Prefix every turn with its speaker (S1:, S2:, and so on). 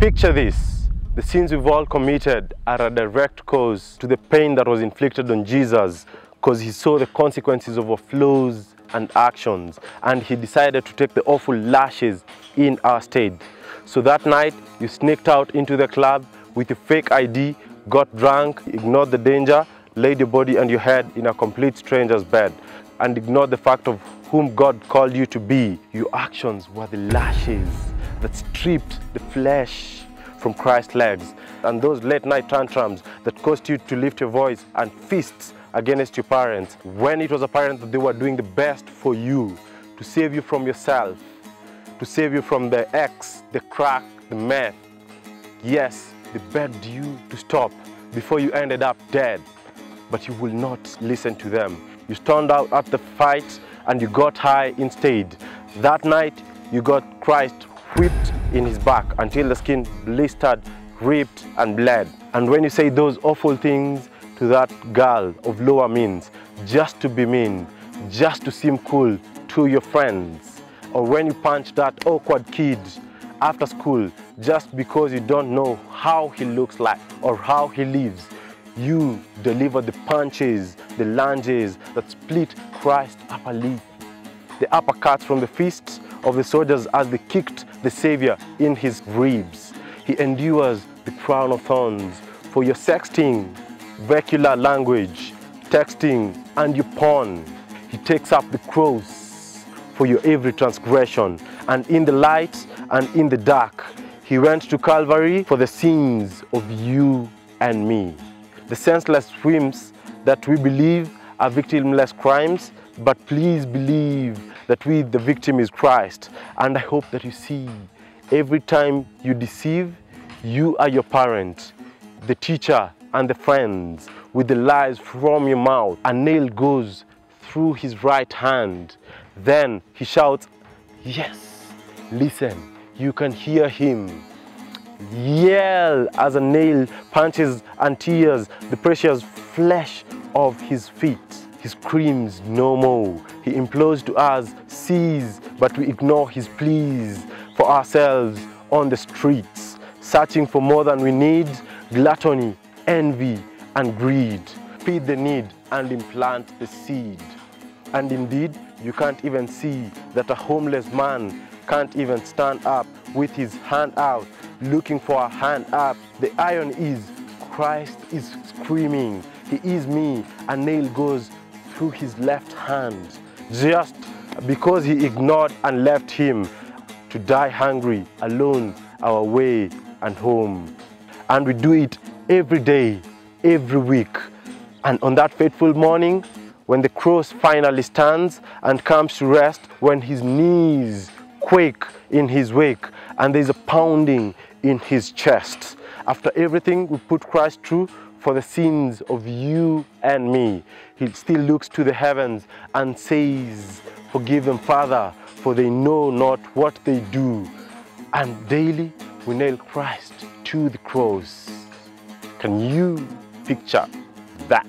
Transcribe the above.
S1: Picture this. The sins we've all committed are a direct cause to the pain that was inflicted on Jesus, because he saw the consequences of our flaws and actions, and he decided to take the awful lashes in our stead. So that night, you sneaked out into the club with your fake ID, got drunk, ignored the danger, laid your body and your head in a complete stranger's bed, and ignored the fact of whom God called you to be. Your actions were the lashes that stripped the flesh from Christ's legs, and those late night tantrums that caused you to lift your voice and fists against your parents, when it was apparent that they were doing the best for you, to save you from yourself, to save you from the X, the crack, the meth. Yes, they begged you to stop before you ended up dead, but you will not listen to them. You stormed out at the fight and you got high instead. That night, you got Christ whipped in his back until the skin blistered, ripped and bled. And when you say those awful things to that girl of lower means, just to be mean, just to seem cool to your friends, or when you punch that awkward kid after school just because you don't know how he looks like or how he lives, you deliver the punches, the lunges that split Christ's upper lip, the uppercuts from the fists of the soldiers as they kicked the Savior in his ribs. He endures the crown of thorns for your sexting, vernacular language, texting, and your porn. He takes up the cross for your every transgression, and in the light and in the dark, he went to Calvary for the sins of you and me. The senseless whims that we believe are victimless crimes, but please believe that the victim is Christ. And I hope that you see, every time you deceive, you are your parent, the teacher, and the friends. With the lies from your mouth, a nail goes through his right hand. Then he shouts, yes, listen, you can hear him yell as a nail punches and tears the precious flesh of his feet. He screams no more. He implores to us, cease, but we ignore his pleas for ourselves on the streets, searching for more than we need, gluttony, envy, and greed. Feed the need and implant the seed. And indeed, you can't even see that a homeless man can't even stand up with his hand out, looking for a hand up. The iron is, Christ is screaming, he is me. A nail goes through his left hand, just because he ignored and left him to die hungry, alone, our way and home. And we do it every day, every week. And on that fateful morning, when the cross finally stands and comes to rest, when his knees quake in his wake and there's a pounding in his chest, after everything we put Christ through for the sins of you and me, he still looks to the heavens and says, forgive them, Father, for they know not what they do. And daily we nail Christ to the cross. Can you picture that?